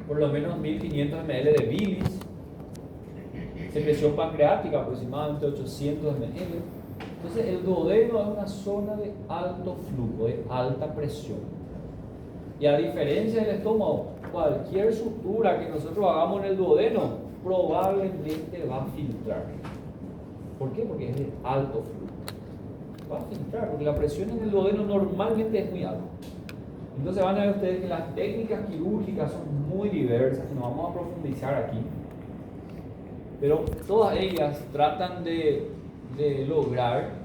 por lo menos 1500 ml de bilis, secreción pancreática aproximadamente 800 ml. Entonces el duodeno es una zona de alto flujo, de alta presión. Y a diferencia del estómago, cualquier sutura que nosotros hagamos en el duodeno probablemente va a filtrar. ¿Por qué? Porque es de alto flujo. Va a filtrar, porque la presión en el duodeno normalmente es muy alta. Entonces van a ver ustedes que las técnicas quirúrgicas son muy diversas, que no vamos a profundizar aquí. Pero todas ellas tratan de lograr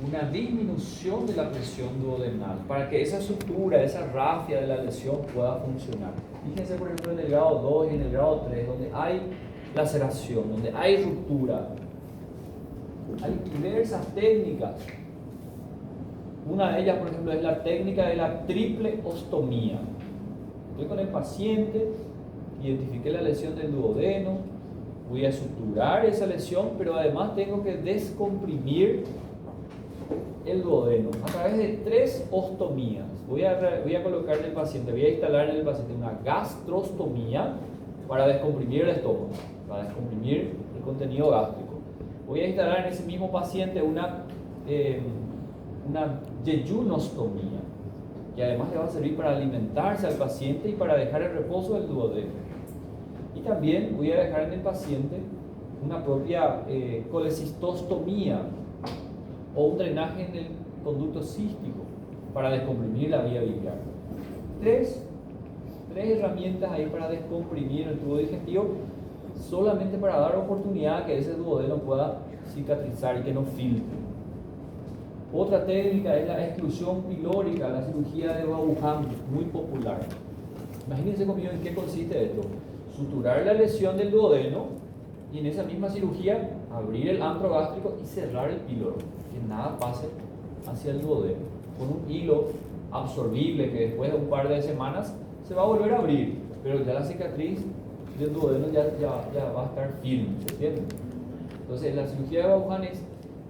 una disminución de la presión duodenal para que esa sutura, esa rafia de la lesión pueda funcionar. Fíjense por ejemplo en el grado 2 y en el grado 3, donde hay laceración, donde hay ruptura. Hay diversas técnicas. Una de ellas, por ejemplo, es la técnica de la triple ostomía. Estoy con el paciente, identifiqué la lesión del duodeno, voy a suturar esa lesión, pero además tengo que descomprimir el duodeno a través de 3 ostomías. Voy a colocar en el paciente, voy a instalar en el paciente una gastrostomía para descomprimir el estómago, para descomprimir el contenido gástrico. Voy a instalar en ese mismo paciente una yeyunostomía, que además le va a servir para alimentarse al paciente y para dejar el reposo del duodeno. Y también voy a dejar en el paciente una propia colecistostomía o un drenaje en el conducto cístico para descomprimir la vía biliar. Tres herramientas ahí para descomprimir el tubo digestivo, solamente para dar oportunidad a que ese duodeno pueda cicatrizar y que no filtre. Otra técnica es la exclusión pilórica, la cirugía de Vaughan, muy popular. Imagínense conmigo en qué consiste esto. Suturar la lesión del duodeno y en esa misma cirugía abrir el antro gástrico y cerrar el píloro, que nada pase hacia el duodeno, con un hilo absorbible que después de un par de semanas se va a volver a abrir, pero ya la cicatriz del duodeno ya va a estar firme, ¿se entiende? Entonces la cirugía de Vaughan es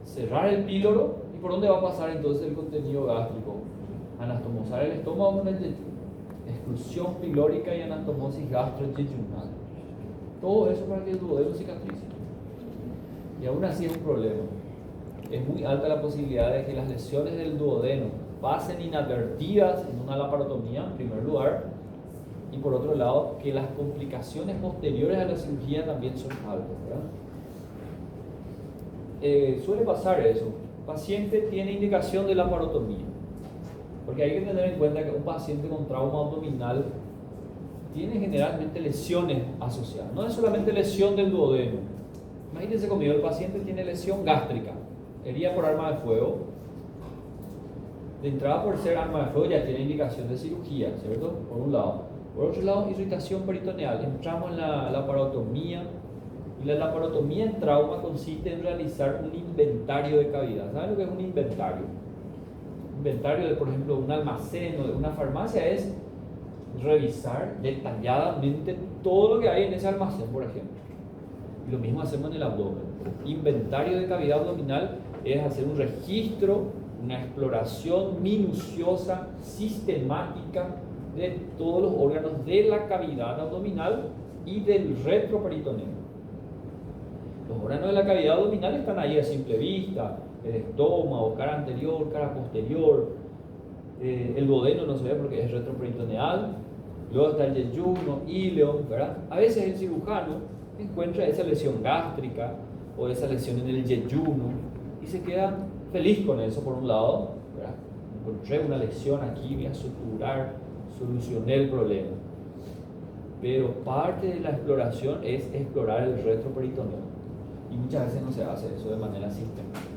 cerrar el píloro. ¿Y por dónde va a pasar entonces el contenido gástrico? Anastomosar el estómago con el yeyuno, exclusión pilórica y anastomosis gastroyeyunal. Todo eso para que el duodeno cicatrice. Y aún así es un problema. Es muy alta la posibilidad de que las lesiones del duodeno pasen inadvertidas en una laparotomía, en primer lugar, y por otro lado, que las complicaciones posteriores a la cirugía también son altas, ¿verdad? Suele pasar eso. El paciente tiene indicación de laparotomía, porque hay que tener en cuenta que un paciente con trauma abdominal tiene generalmente lesiones asociadas, no es solamente lesión del duodeno. Imagínense conmigo, el paciente tiene lesión gástrica, herida por arma de fuego. De entrada, por ser arma de fuego, ya tiene indicación de cirugía, ¿cierto? Por un lado. Por otro lado, irritación peritoneal. Entramos en la laparotomía. Y la laparotomía en trauma consiste en realizar un inventario de cavidad. ¿Saben lo que es un inventario? Inventario de, por ejemplo, un almacén o de una farmacia es revisar detalladamente todo lo que hay en ese almacén, por ejemplo. Y lo mismo hacemos en el abdomen. Inventario de cavidad abdominal es hacer un registro, una exploración minuciosa, sistemática de todos los órganos de la cavidad abdominal y del retroperitoneo. Los órganos de la cavidad abdominal están ahí a simple vista: el estómago, cara anterior, cara posterior. El duodeno no se ve porque es retroperitoneal. Luego está el yeyuno, íleon, ¿verdad? A veces el cirujano encuentra esa lesión gástrica o esa lesión en el yeyuno y se queda feliz con eso, por un lado, ¿verdad? Encontré una lesión aquí, voy a suturar, solucioné el problema. Pero parte de la exploración es explorar el retroperitoneo. Y muchas veces no se hace eso de manera sistemática.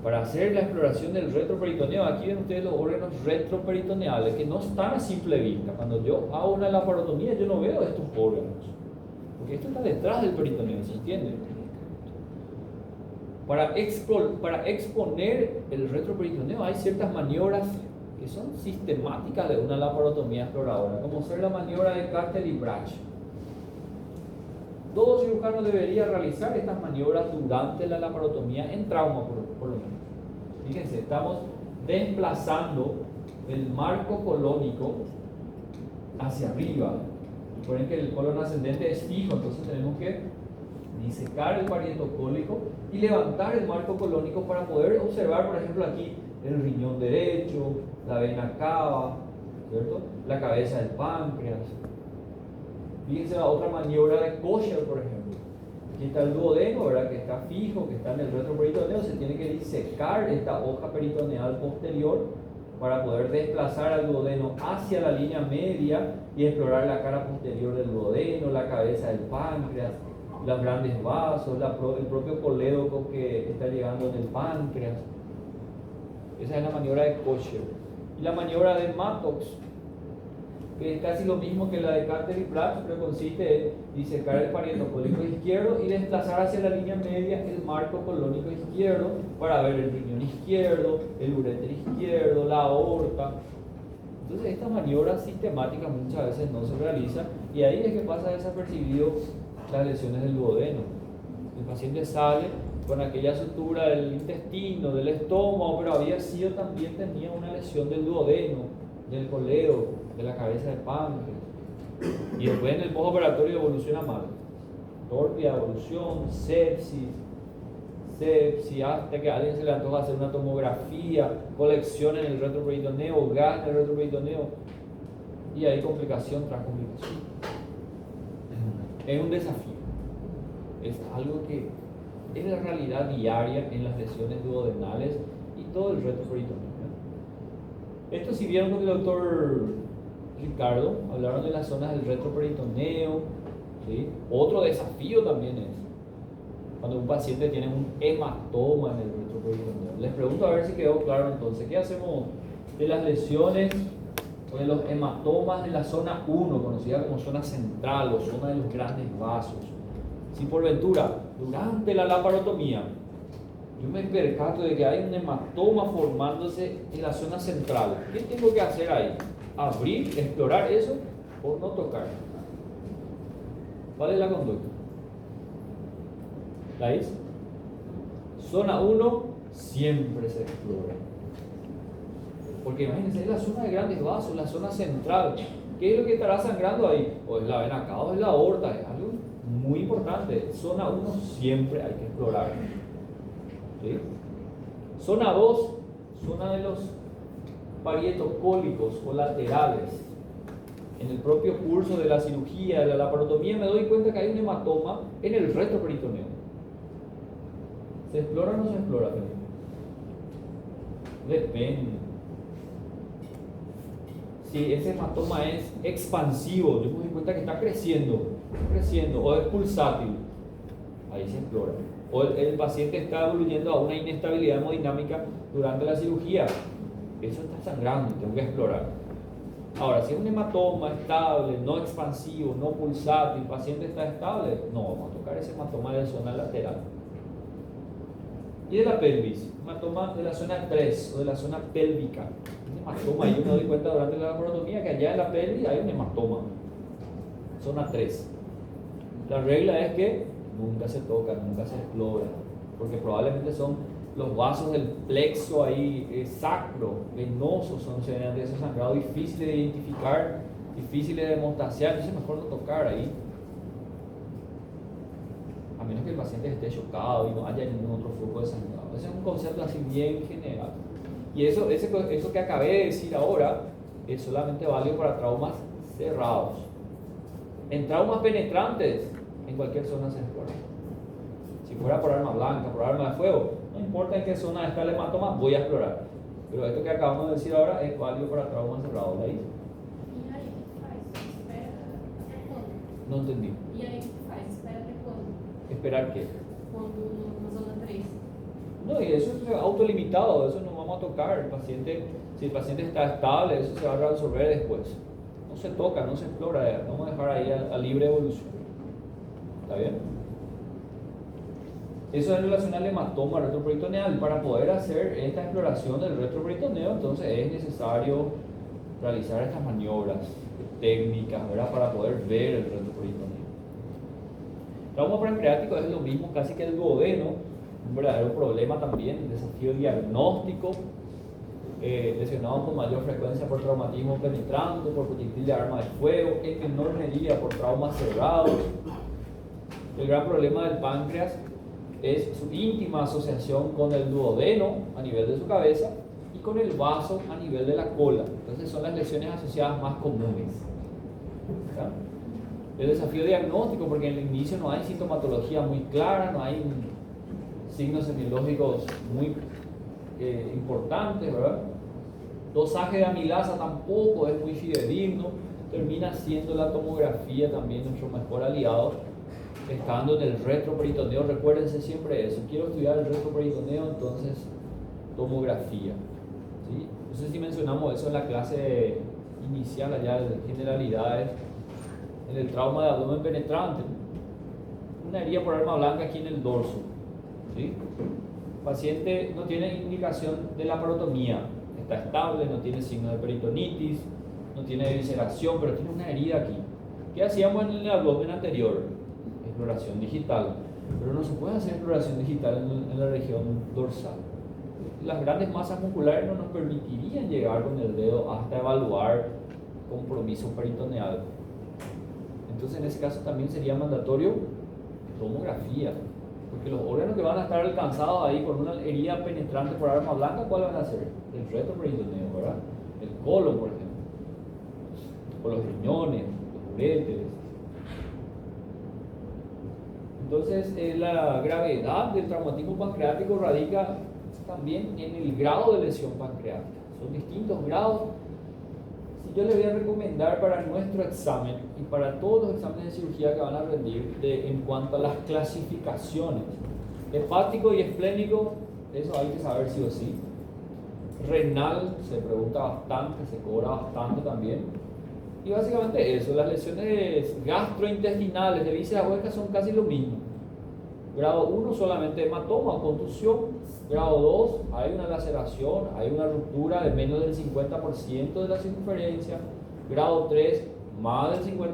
Para hacer la exploración del retroperitoneo, aquí ven ustedes los órganos retroperitoneales que no están a simple vista. Cuando yo hago una laparotomía, yo no veo estos órganos, porque esto está detrás del peritoneo, ¿se entiende? Para exponer el retroperitoneo hay ciertas maniobras que son sistemáticas de una laparotomía exploradora, como ser la maniobra de Cartel y Brach. Todo cirujano debería realizar estas maniobras durante la laparotomía en trauma, por lo menos. Fíjense, estamos desplazando el marco colónico hacia arriba. Recuerden que el colon ascendente es fijo, entonces tenemos que disecar el parieto cólico y levantar el marco colónico para poder observar, por ejemplo, aquí el riñón derecho, la vena cava, ¿cierto? La cabeza del páncreas. Fíjense la otra maniobra de Kosher, por ejemplo. Aquí está el duodeno, ¿verdad? Que está fijo, que está en el retroperitoneo. Se tiene que disecar esta hoja peritoneal posterior para poder desplazar al duodeno hacia la línea media y explorar la cara posterior del duodeno, la cabeza del páncreas, los grandes vasos, el propio colédoco que está llegando en el páncreas. Esa es la maniobra de Kosher. Y la maniobra de Mattox, que es casi lo mismo que la de Carter y Pratt, pero consiste en disecar el parieto cólico izquierdo y desplazar hacia la línea media el marco colónico izquierdo para ver el riñón izquierdo, el uréter izquierdo, la aorta. Entonces estas maniobras sistemáticas muchas veces no se realizan y ahí es que pasa desapercibido las lesiones del duodeno. El paciente sale con aquella sutura del intestino, del estómago, pero también tenía una lesión del duodeno, del colédoco, de la cabeza de páncreas. Y después en el postoperatorio evoluciona mal. Torpia, evolución, sepsis, hasta que a alguien se le antoja hacer una tomografía, colección en el retroperitoneo, gas en el retroperitoneo, y hay complicación tras complicación. Es un desafío. Es algo que es la realidad diaria en las lesiones duodenales y todo el retroperitoneo. Esto si vieron con el doctor Ricardo, hablaron de las zonas del retroperitoneo, ¿sí? Otro desafío también es cuando un paciente tiene un hematoma en el retroperitoneo. Les pregunto a ver si quedó claro entonces, ¿qué hacemos de las lesiones o de los hematomas de la zona 1, conocida como zona central o zona de los grandes vasos? Si por ventura, durante la laparotomía, yo me percato de que hay un hematoma formándose en la zona central, ¿qué tengo que hacer ahí? ¿Abrir, explorar eso o no tocar? ¿Cuál es la conducta? ¿La hice? Zona 1 siempre se explora. Porque imagínense, es la zona de grandes vasos, la zona central. ¿Qué es lo que estará sangrando ahí? O es la vena cava o es la aorta, es algo muy importante. Zona 1 siempre hay que explorar. ¿Sí? Zona 2, zona de los parietos cólicos o laterales. En el propio curso de la cirugía, de la laparotomía, me doy cuenta que hay un hematoma en el retroperitoneo. ¿Se explora o no se explora? Depende. Si ese hematoma es expansivo, yo me doy cuenta que está creciendo, o es pulsátil, ahí se explora. O el paciente está evoluyendo a una inestabilidad hemodinámica durante la cirugía, eso está sangrando, tengo que explorar. Ahora, si es un hematoma estable, no expansivo, no pulsátil, el paciente está estable, no vamos a tocar ese hematoma de la zona lateral. Y de la pelvis, hematoma de la zona 3 o de la zona pélvica. Un hematoma, yo me doy cuenta durante la laparotomía que allá en la pelvis hay un hematoma, zona 3. La regla es que nunca se toca, nunca se explora, porque probablemente son los vasos del plexo ahí sacro, venoso, son de ese sangrado difíciles de identificar, difíciles de hemostasear, entonces mejor no tocar ahí, a menos que el paciente esté chocado y no haya ningún otro flujo de sangrado. Ese es un concepto así bien general. Y eso que acabé de decir ahora es solamente válido para traumas cerrados. En traumas penetrantes, en cualquier zona se explora. Si fuera por arma blanca, por arma de fuego, no importa en qué zona está el hematoma, voy a explorar. Pero esto que acabamos de decir ahora es válido para traumas cerrados. ¿La hice? ¿Y ahí espera hasta cuándo? No entendí. ¿Y ahí espera hasta cuándo? ¿Esperar qué? Cuando una zona 3. No, y eso es autolimitado, eso no vamos a tocar. El paciente, si el paciente está estable, eso se va a resolver después. No se toca, no se explora, vamos a dejar ahí a libre evolución. ¿Está bien? Eso es en relación al hematoma retroperitoneal. Para poder hacer esta exploración del retroperitoneo, entonces es necesario realizar estas maniobras técnicas, ¿verdad? Para poder ver el retroperitoneo. El trauma pancreático es lo mismo casi que el duodeno, un verdadero problema también, un desafío diagnóstico, ¿ok? lesionados con mayor frecuencia por traumatismo penetrante, por proyectil de arma de fuego, en menor medida por traumas cerrados. El gran problema del páncreas es su íntima asociación con el duodeno a nivel de su cabeza y con el vaso a nivel de la cola. Entonces son las lesiones asociadas más comunes. ¿Verdad? El desafío diagnóstico, porque en el inicio no hay sintomatología muy clara, no hay signos semiológicos muy importantes, ¿verdad? Dosaje de amilasa tampoco es muy fidedigno, termina siendo la tomografía también nuestro mejor aliado, estando en el retroperitoneo. Recuérdense siempre eso, quiero estudiar el retroperitoneo, entonces tomografía, ¿sí? No sé si mencionamos eso en la clase inicial allá de generalidades. En el trauma de abdomen penetrante, una herida por arma blanca aquí en el dorso, ¿sí? El paciente no tiene indicación de la parotomía, está estable, no tiene signo de peritonitis, no tiene evisceración, pero tiene una herida aquí. ¿Qué hacíamos en el abdomen anterior? Exploración digital, pero no se puede hacer exploración digital en la región dorsal. Las grandes masas musculares no nos permitirían llegar con el dedo hasta evaluar compromiso peritoneal. Entonces en ese caso también sería mandatorio tomografía, porque los órganos que van a estar alcanzados ahí por una herida penetrante por arma blanca, ¿cuál van a ser? El retroperitoneo, ¿verdad? El colon, por ejemplo, o los riñones, los uréteres. Entonces la gravedad del traumatismo pancreático radica también en el grado de lesión pancreática. Son distintos grados. Yo les voy a recomendar para nuestro examen y para todos los exámenes de cirugía que van a rendir en cuanto a las clasificaciones, hepático y esplénico, eso hay que saber sí o sí. Renal se pregunta bastante, se cobra bastante también. Y básicamente eso, las lesiones gastrointestinales de vísceras huecas son casi lo mismo. Grado 1 solamente hematoma o contusión. Grado 2 hay una laceración, hay una ruptura de menos del 50% de la circunferencia. Grado 3 más del 50%.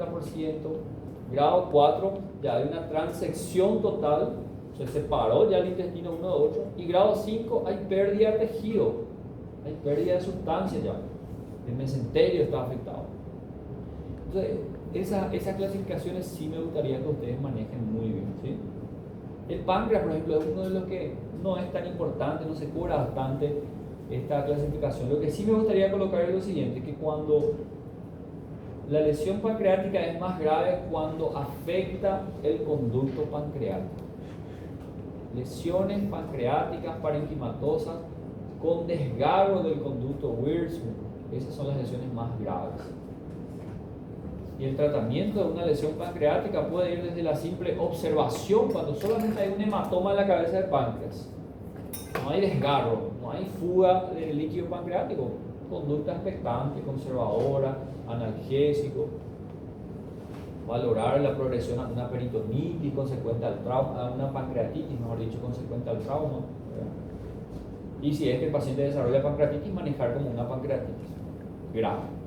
Grado 4 ya hay una transección total, se separó ya el intestino uno de otro. Y grado 5 hay pérdida de tejido, hay pérdida de sustancia ya, el mesenterio está afectado. Entonces esas clasificaciones sí me gustaría que ustedes manejen muy bien, ¿sí? El páncreas, por ejemplo, es uno de los que no es tan importante, no se cubra bastante esta clasificación. Lo que sí me gustaría colocar es lo siguiente, que cuando la lesión pancreática es más grave cuando afecta el conducto pancreático. Lesiones pancreáticas parenquimatosas con desgarro del conducto Wirsman, esas son las lesiones más graves. Y el tratamiento de una lesión pancreática puede ir desde la simple observación, cuando solamente hay un hematoma en la cabeza del páncreas. No hay desgarro, no hay fuga del líquido pancreático. Conducta expectante, conservadora, analgésico. Valorar la progresión a una peritonitis consecuente al trauma, a una pancreatitis, mejor dicho, consecuente al trauma, ¿verdad? Y si es que el paciente desarrolla pancreatitis, manejar como una pancreatitis grave.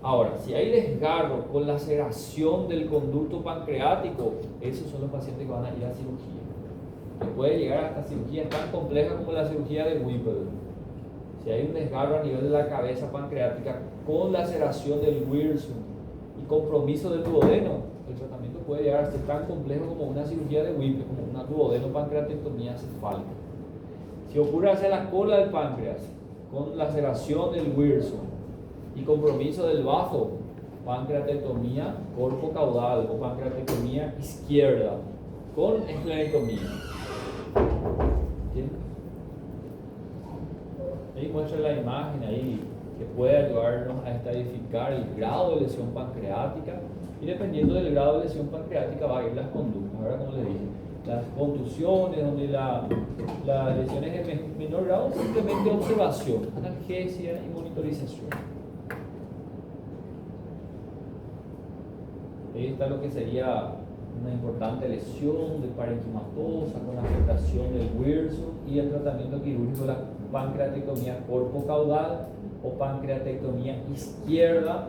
Ahora, si hay desgarro con laceración del conducto pancreático, esos son los pacientes que van a ir a cirugía. Que puede llegar hasta cirugías tan complejas como la cirugía de Whipple. Si hay un desgarro a nivel de la cabeza pancreática con laceración del Wirsum y compromiso del duodeno, el tratamiento puede llegar a ser tan complejo como una cirugía de Whipple, como una duodeno-pancreatectomía cefálica. Si ocurre hacia la cola del páncreas con laceración del Wirsum y compromiso del bajo, pancreatectomía corpo caudal o pancreatectomía izquierda con esclerectomía. ¿Sí? Ahí muestra la imagen ahí que puede ayudarnos a estadificar el grado de lesión pancreática, y dependiendo del grado de lesión pancreática va a ir las conductas. Ahora, como les dije, las contusiones, donde la lesión es de menor grado, simplemente observación, analgesia y monitorización. Ahí está lo que sería una importante lesión de parenquimatosa con afectación del Wirsum y el tratamiento quirúrgico de la pancreatectomía corpo caudal o pancreatectomía izquierda,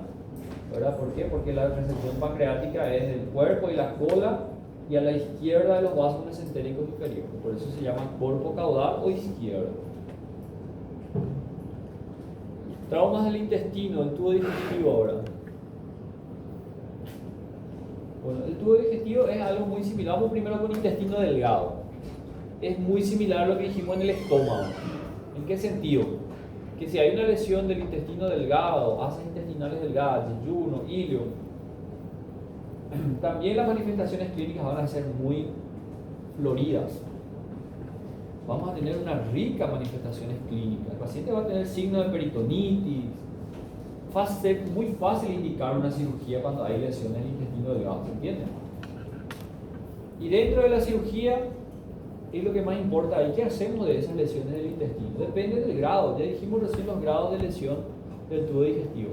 ¿verdad? ¿Por qué? Porque la resección pancreática es del cuerpo y la cola y a la izquierda de los vasos mesentéricos superiores, por eso se llama corpo caudal o izquierda. Traumas del intestino, el tubo digestivo ahora. Bueno, el tubo digestivo es algo muy similar. Vamos primero con intestino delgado. Es muy similar a lo que dijimos en el estómago. ¿En qué sentido? Que si hay una lesión del intestino delgado, asas intestinales delgadas, yeyuno, ilio, también las manifestaciones clínicas van a ser muy floridas. Vamos a tener una rica manifestaciones clínicas. El paciente va a tener signos de peritonitis. Va a ser muy fácil indicar una cirugía cuando hay lesiones del intestino delgado, ¿se entiende? Y dentro de la cirugía, es lo que más importa ahí. ¿Qué hacemos de esas lesiones del intestino? Depende del grado. Ya dijimos recién los grados de lesión del tubo digestivo.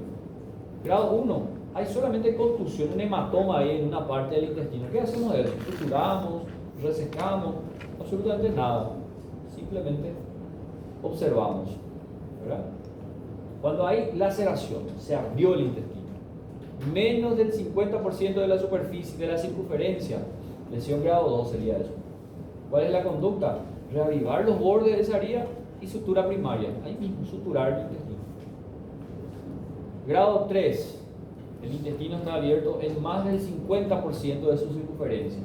Grado 1, hay solamente contusión, un hematoma ahí en una parte del intestino. ¿Qué hacemos de eso? Suturamos, resecamos, absolutamente nada. Simplemente observamos, ¿verdad? Cuando hay laceración, se abrió el intestino, menos del 50% de la superficie de la circunferencia, lesión grado 2 sería eso. ¿Cuál es la conducta? Reavivar los bordes de esa herida y sutura primaria. Ahí mismo, suturar el intestino. Grado 3. El intestino está abierto en más del 50% de su circunferencia.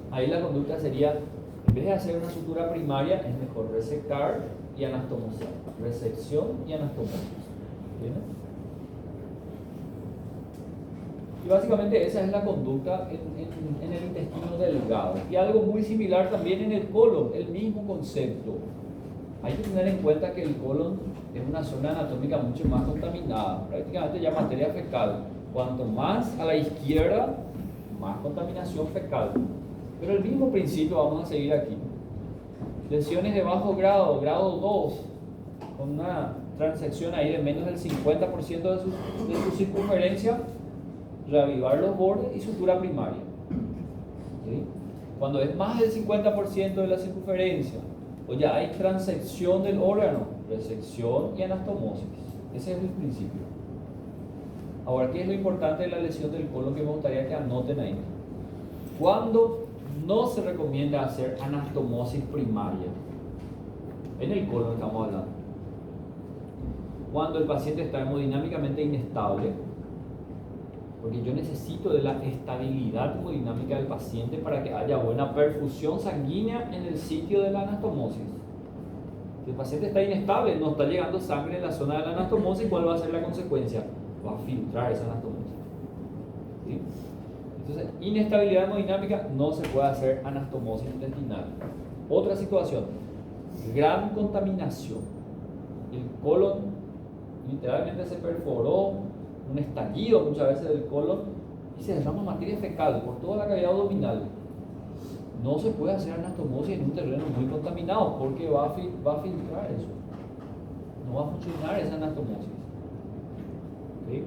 Ahí la conducta sería, en vez de hacer una sutura primaria, es mejor resecar y anastomosar. Resección y anastomosis. ¿Entienden? Y básicamente esa es la conducta en el intestino delgado. Y algo muy similar también en el colon, el mismo concepto. Hay que tener en cuenta que el colon es una zona anatómica mucho más contaminada, prácticamente ya materia fecal. Cuanto más a la izquierda, más contaminación fecal. Pero el mismo principio vamos a seguir aquí. Lesiones de bajo grado, grado 2, con una transección ahí de menos del 50% de su circunferencia, reavivar los bordes y sutura primaria. ¿Sí? Cuando es más del 50% de la circunferencia, o ya hay transección del órgano, resección y anastomosis. Ese es el principio. Ahora, ¿qué es lo importante de la lesión del colon que me gustaría que anoten ahí? Cuando no se recomienda hacer anastomosis primaria, en el colon estamos hablando, cuando el paciente está hemodinámicamente inestable, porque yo necesito de la estabilidad hemodinámica del paciente para que haya buena perfusión sanguínea en el sitio de la anastomosis. Si el paciente está inestable, no está llegando sangre en la zona de la anastomosis, ¿cuál va a ser la consecuencia? Va a filtrar esa anastomosis. ¿Sí? Entonces, inestabilidad hemodinámica, no se puede hacer anastomosis intestinal. Otra situación, gran contaminación. El colon literalmente se perforó, un estallido muchas veces del colon y se derrama materia fecal por toda la cavidad abdominal. No se puede hacer anastomosis en un terreno muy contaminado porque va a filtrar eso. No va a funcionar esa anastomosis. ¿Sí?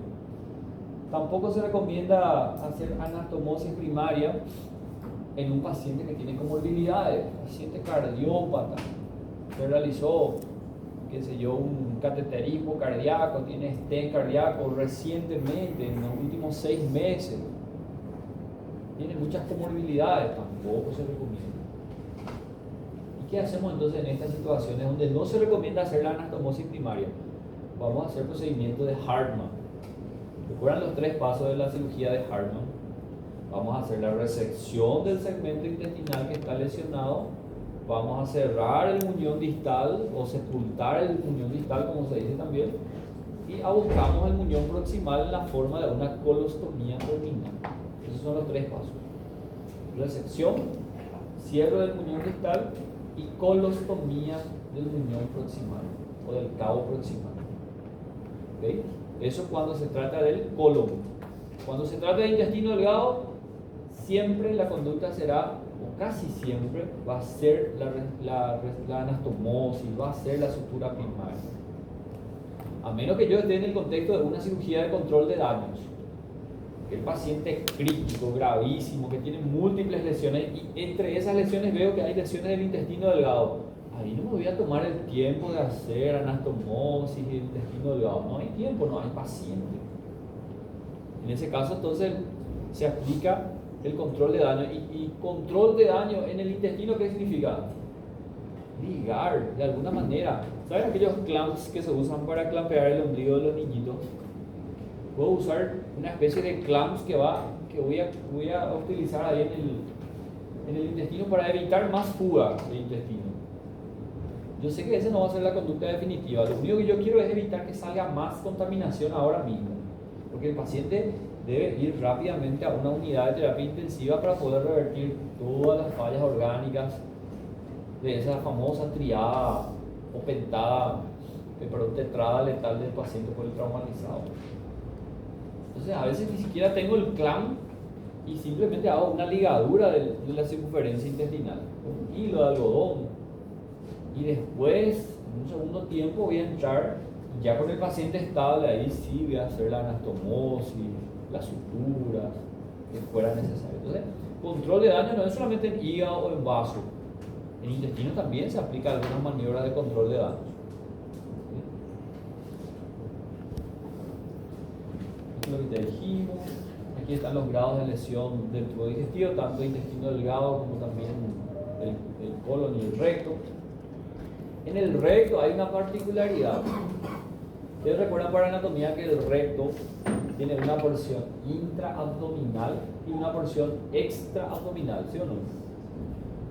Tampoco se recomienda hacer anastomosis primaria en un paciente que tiene comorbilidades, paciente cardiópata, que realizó, qué sé yo, un cateterismo cardíaco, tiene stent cardíaco recientemente, en los últimos 6 meses, tiene muchas comorbilidades, tampoco se recomienda. ¿Y qué hacemos entonces en estas situaciones donde no se recomienda hacer la anastomosis primaria? Vamos a hacer procedimiento de Hartmann. ¿Recuerdan los 3 pasos de la cirugía de Hartmann? Vamos a hacer la resección del segmento intestinal que está lesionado. Vamos a cerrar el muñón distal o sepultar el muñón distal, como se dice también, y abocamos el muñón proximal en la forma de una colostomía terminal. Esos son los 3 pasos: resección, cierre del muñón distal y colostomía del muñón proximal o del cabo proximal. ¿Okay? Eso cuando se trata del colon. Cuando se trata de intestino delgado, siempre la conducta será, o casi siempre, va a ser la anastomosis, va a ser la sutura primaria. A menos que yo esté en el contexto de una cirugía de control de daños, que el paciente es crítico, gravísimo, que tiene múltiples lesiones y entre esas lesiones veo que hay lesiones del intestino delgado. Ahí no me voy a tomar el tiempo de hacer anastomosis del intestino delgado. No hay tiempo, no hay paciente. En ese caso entonces se aplica el control de daño. ¿Y control de daño en el intestino qué significa? ligar de alguna manera. ¿Saben aquellos clamps que se usan para clampear el ombligo de los niñitos? Puedo usar una especie de clamps que voy a utilizar ahí en el intestino para evitar más fuga de intestino. Yo sé que esa no va a ser la conducta definitiva. Lo único que yo quiero es evitar que salga más contaminación ahora mismo, porque el paciente debe ir rápidamente a una unidad de terapia intensiva para poder revertir todas las fallas orgánicas de esa famosa triada o tetrada letal del paciente por el traumatizado. Entonces a veces ni siquiera tengo el clamp y simplemente hago una ligadura de la circunferencia intestinal con un hilo de algodón, y después en un segundo tiempo voy a entrar ya con el paciente estable. Ahí sí voy a hacer la anastomosis, las suturas que fuera necesario. Entonces, control de daño no es solamente en hígado o en vaso, en intestino también se aplica algunas maniobras de control de daños. Esto es lo que te dijimos. Aquí están los grados de lesión del tubo digestivo, tanto intestino delgado como también el colon y el recto. En el recto hay una particularidad. Ustedes recuerdan para anatomía que el recto tiene una porción intraabdominal y una porción extraabdominal, ¿sí o no?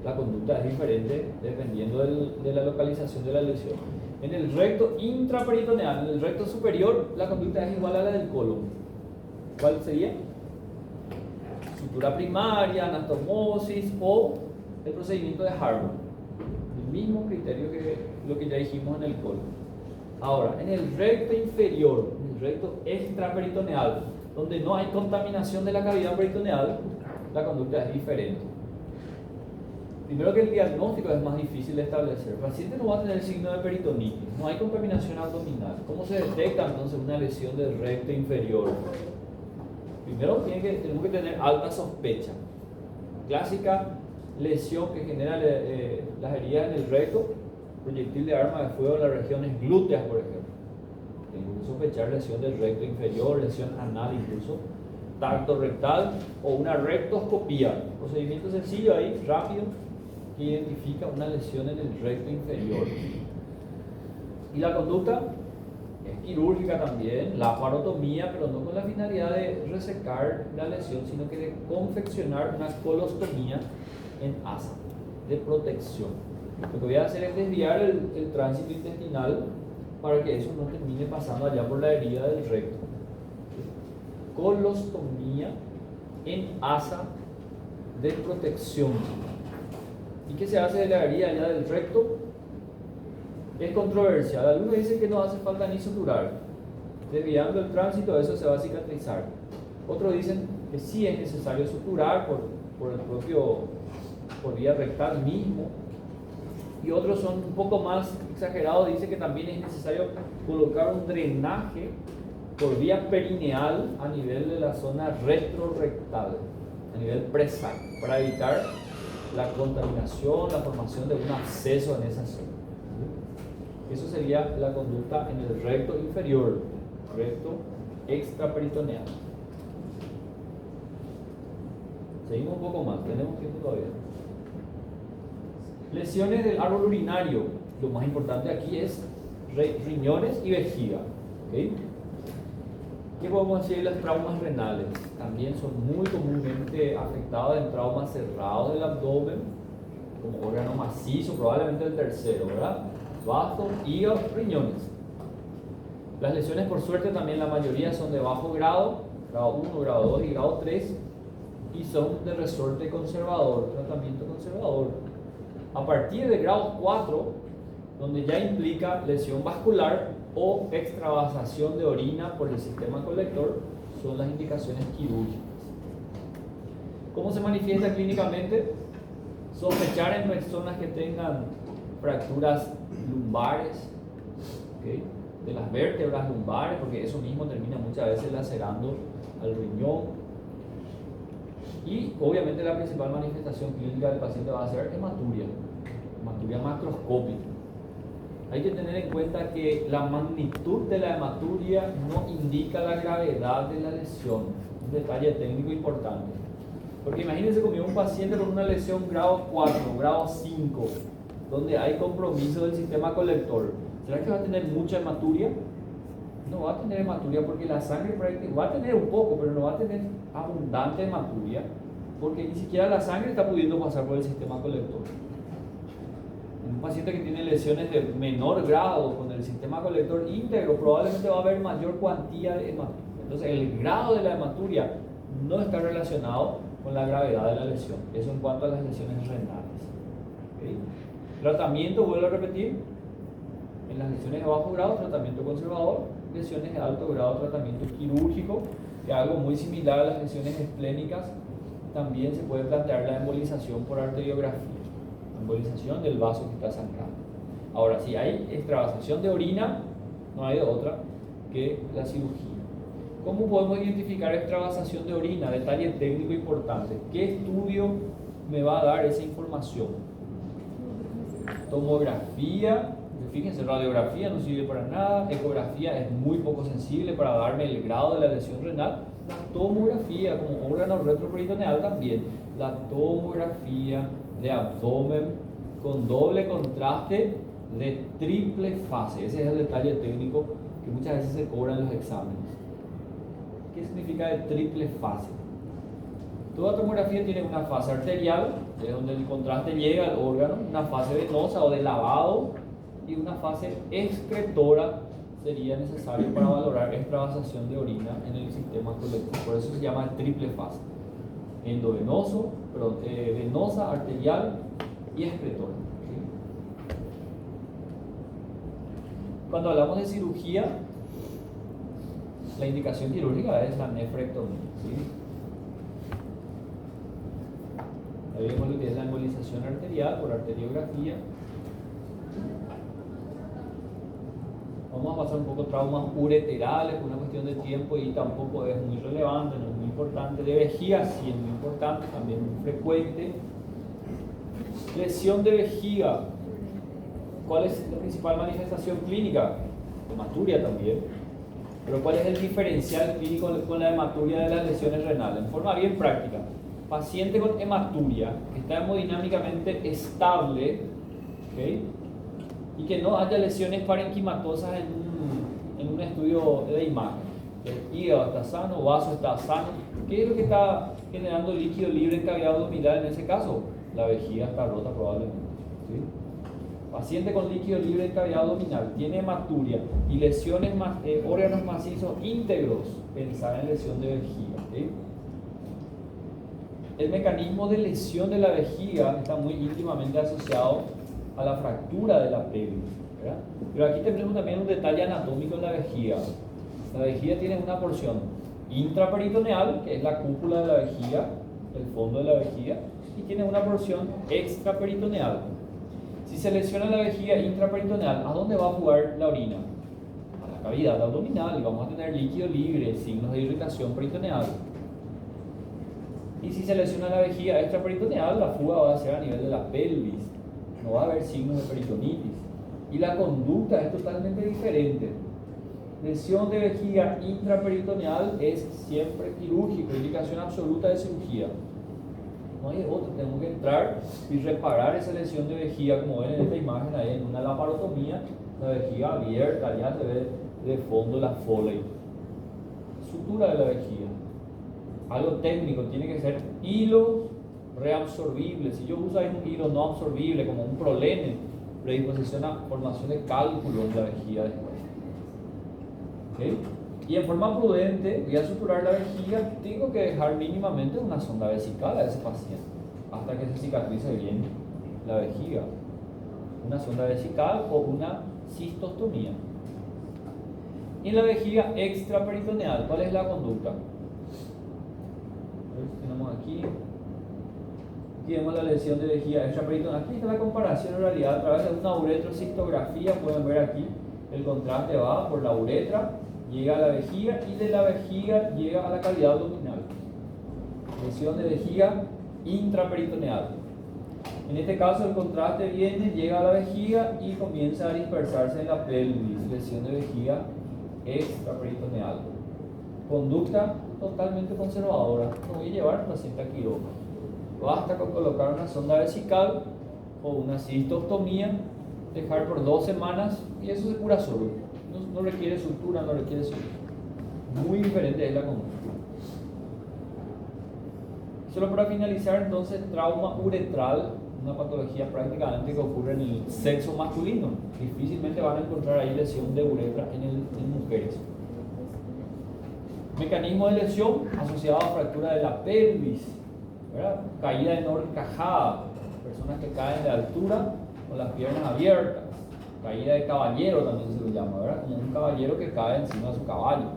La conducta es diferente dependiendo de la localización de la lesión. En el recto intraperitoneal, en el recto superior, la conducta es igual a la del colon. ¿Cuál sería? Sutura primaria, anastomosis o el procedimiento de Harman. El mismo criterio que lo que ya dijimos en el colon. Ahora, en el recto inferior, en el recto extraperitoneal, donde no hay contaminación de la cavidad peritoneal, la conducta es diferente. Primero que el diagnóstico es más difícil de establecer. El paciente no va a tener signo de peritonitis, no hay contaminación abdominal. ¿Cómo se detecta entonces una lesión del recto inferior? Primero tenemos que tener alta sospecha. Clásica lesión que genera las heridas en el recto, proyectil de arma de fuego en las regiones glúteas, por ejemplo. Tenemos que sospechar lesión del recto inferior, lesión anal incluso, tacto rectal o una rectoscopía. Procedimiento sencillo ahí, rápido, que identifica una lesión en el recto inferior. Y la conducta es quirúrgica también, la parotomía, pero no con la finalidad de resecar la lesión, sino que de confeccionar una colostomía en asa, de protección. Lo que voy a hacer es desviar el tránsito intestinal para que eso no termine pasando allá por la herida del recto. Colostomía en asa de protección. ¿Y qué se hace de la herida allá del recto? Es controversial. Algunos dicen que no hace falta ni suturar. Desviando el tránsito, eso se va a cicatrizar. Otros dicen que sí es necesario suturar por vía rectal mismo. Y otros son un poco más exagerados, dicen que también es necesario colocar un drenaje por vía perineal a nivel de la zona retrorectal, a nivel presal, para evitar la contaminación, la formación de un absceso en esa zona. Eso sería la conducta en el recto inferior, recto extraperitoneal. Seguimos un poco más, tenemos tiempo todavía. Lesiones del árbol urinario. Lo más importante aquí es riñones y vejiga. ¿Okay? ¿Qué podemos decir de los traumas renales? También son muy comúnmente afectados en traumas cerrados del abdomen, como órgano macizo, probablemente el tercero, ¿verdad? Basto, hígado, riñones. Las lesiones, por suerte, también la mayoría son de bajo grado, grado 1, grado 2 y grado 3, y son de resorte conservador, tratamiento conservador. A partir de grado 4, donde ya implica lesión vascular o extravasación de orina por el sistema colector, son las indicaciones quirúrgicas. ¿Cómo se manifiesta clínicamente? Sospechar en personas que tengan fracturas lumbares, ¿okay?, de las vértebras lumbares, porque eso mismo termina muchas veces lacerando al riñón. Y obviamente la principal manifestación clínica del paciente va a ser hematuria macroscópica. Hay que tener en cuenta que la magnitud de la hematuria no indica la gravedad de la lesión. Un detalle técnico importante. Porque imagínense conmigo un paciente con una lesión grado 4, grado 5, donde hay compromiso del sistema colector, ¿será que va a tener mucha hematuria? No va a tener hematuria porque la sangre va a tener un poco, pero no va a tener abundante hematuria porque ni siquiera la sangre está pudiendo pasar por el sistema colector. En un paciente que tiene lesiones de menor grado con el sistema colector íntegro, probablemente va a haber mayor cuantía de hematuria. Entonces, el grado de la hematuria no está relacionado con la gravedad de la lesión. Eso en cuanto a las lesiones renales. ¿Okay? Tratamiento, vuelvo a repetir, en las lesiones de bajo grado, tratamiento conservador; lesiones de alto grado, tratamiento quirúrgico, que es algo muy similar a las lesiones esplénicas. También se puede plantear la embolización por arteriografía, embolización del vaso que está sangrando. Ahora, si hay extravasación de orina, no hay otra que la cirugía. ¿Cómo podemos identificar extravasación de orina? Detalle técnico importante. ¿Qué estudio me va a dar esa información? Tomografía, fíjense, radiografía no sirve para nada, ecografía es muy poco sensible para darme el grado de la lesión renal. La tomografía como órgano retroperitoneal también, la tomografía de abdomen con doble contraste de triple fase. Ese es el detalle técnico que muchas veces se cobra en los exámenes. ¿Qué significa de triple fase? Toda tomografía tiene una fase arterial, que es donde el contraste llega al órgano, una fase venosa o de lavado, y una fase excretora sería necesario para valorar extravasación de orina en el sistema colectivo. Por eso se llama triple fase: endovenoso, venosa, arterial y excretora. ¿Sí? Cuando hablamos de cirugía, la indicación quirúrgica es la nefrectomía. ¿Sí? Ahí vemos lo que es la embolización arterial por arteriografía. Vamos a pasar un poco traumas ureterales por una cuestión de tiempo y tampoco es muy relevante, no es muy importante. De vejiga sí es muy importante, también muy frecuente. Lesión de vejiga. ¿Cuál es la principal manifestación clínica? Hematuria también. Pero ¿cuál es el diferencial clínico con la hematuria de las lesiones renales? En forma bien práctica, paciente con hematuria que está hemodinámicamente estable, ¿okay?, y que no haya lesiones parenquimatosas en un estudio de imagen. El hígado está sano, vaso está sano. ¿Qué es lo que está generando líquido libre en cavidad abdominal en ese caso? La vejiga está rota probablemente. ¿Sí? Paciente con líquido libre en cavidad abdominal, tiene hematuria y lesiones, órganos macizos íntegros, pensar en lesión de vejiga. ¿Sí? El mecanismo de lesión de la vejiga está muy íntimamente asociado a la fractura de la pelvis, ¿verdad? Pero aquí tenemos también un detalle anatómico en la vejiga. La vejiga tiene una porción intraperitoneal, que es la cúpula de la vejiga, el fondo de la vejiga, y tiene una porción extraperitoneal. Si se lesiona la vejiga intraperitoneal, ¿a dónde va a jugar la orina? A la cavidad abdominal, y vamos a tener líquido libre, signos de irritación peritoneal. Y si se lesiona la vejiga extraperitoneal, la fuga va a ser a nivel de la pelvis. No va a haber signos de peritonitis. Y la conducta es totalmente diferente. Lesión de vejiga intraperitoneal es siempre quirúrgico, indicación absoluta de cirugía. No hay otra, tenemos que entrar y reparar esa lesión de vejiga, como ven en esta imagen ahí, en una laparotomía, la vejiga abierta, ya se ve de fondo la Foley. Sutura de la vejiga. Algo técnico, tiene que ser hilos reabsorbibles. Si yo uso ahí un hilo no absorbible, como un prolene, predisposición a formación de cálculos de la vejiga después. ¿Okay? Y en forma prudente, voy a suturar la vejiga, tengo que dejar mínimamente una sonda vesical a ese paciente, hasta que se cicatrice bien la vejiga. Una sonda vesical o una cistostomía. Y en la vejiga extraperitoneal, ¿cuál es la conducta? Tenemos aquí vemos la lesión de vejiga extraperitoneal. Aquí está la comparación en realidad a través de una uretrocistografía. Pueden ver aquí el contraste va por la uretra, llega a la vejiga y de la vejiga llega a la cavidad abdominal. Lesión de vejiga intraperitoneal. En este caso el contraste viene, llega a la vejiga y comienza a dispersarse en la pelvis. Lesión de vejiga extraperitoneal. Conducta totalmente conservadora. No voy a llevar al paciente a quirófano. Basta con colocar una sonda vesical o una cistostomía, dejar por 2 semanas y eso se cura solo. No requiere sutura, no requiere sutura. Muy diferente es la común. Solo para finalizar, entonces, trauma uretral, una patología prácticamente que ocurre en el sexo masculino. Difícilmente van a encontrar ahí lesión de uretra en mujeres. Mecanismo de lesión asociado a fractura de la pelvis, ¿verdad? Caída en horcajada, personas que caen de altura con las piernas abiertas. Caída de caballero también se lo llama, ¿verdad? Como un caballero que cae encima de su caballo.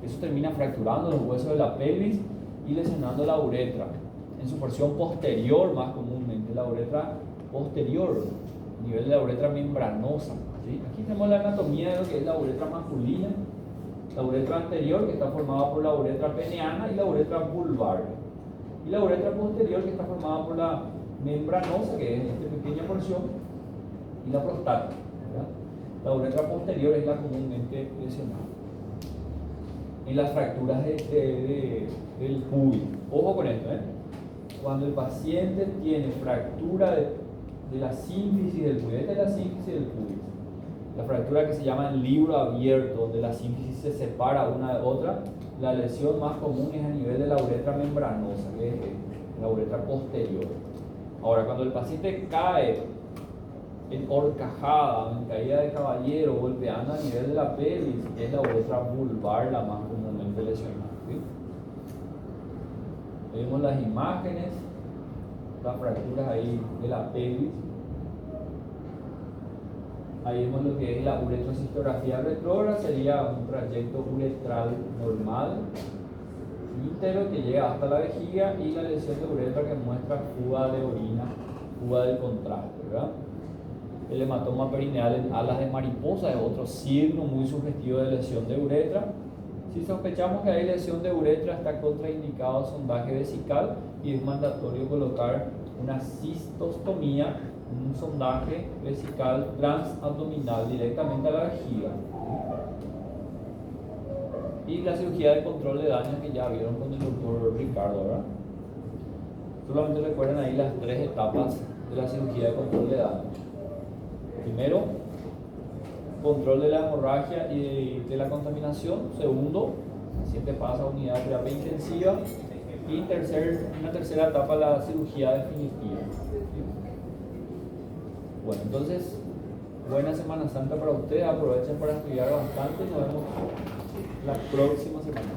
Eso termina fracturando los huesos de la pelvis y lesionando la uretra. En su porción posterior, más comúnmente, la uretra posterior, nivel de la uretra membranosa, ¿sí? Aquí tenemos la anatomía de lo que es la uretra masculina, la uretra anterior, que está formada por la uretra peneana y la uretra vulvar. Y la uretra posterior, que está formada por la membranosa, que es esta pequeña porción, y la prostática, ¿verdad? La uretra posterior es la comúnmente lesionada. Y las fracturas del pubis. Ojo con esto, ¿eh? Cuando el paciente tiene fractura de la sínfisis del pubis, esta es la sínfisis del pubis, la fractura que se llama el libro abierto, donde la sínfisis se separa una de otra, la lesión más común es a nivel de la uretra membranosa, que es la uretra posterior. Ahora, cuando el paciente cae en horcajada, en caída de caballero, golpeando a nivel de la pelvis, es la uretra vulvar la más comúnmente lesionada, ¿sí? Vemos las imágenes, las fracturas ahí de la pelvis. Ahí vemos lo que es la uretrocistografía retrógrada, sería un trayecto uretral normal, íntegro, que llega hasta la vejiga, y la lesión de uretra que muestra fuga de orina, fuga del contraste, ¿verdad? El hematoma perineal en alas de mariposa es otro signo muy sugestivo de lesión de uretra. Si sospechamos que hay lesión de uretra, está contraindicado sondaje vesical y es mandatorio colocar una cistostomía, un sondaje vesical transabdominal directamente a la vejiga. Y la cirugía de control de daño que ya vieron con el doctor Ricardo, ¿verdad? Solamente recuerden ahí las 3 etapas de la cirugía de control de daño. Primero, control de la hemorragia y de la contaminación. Segundo, el paciente pasa a unidad de terapia intensiva. Y una tercera etapa, la cirugía definitiva. Bueno, entonces, buena Semana Santa para ustedes. Aprovechen para estudiar bastante. Nos vemos la próxima semana.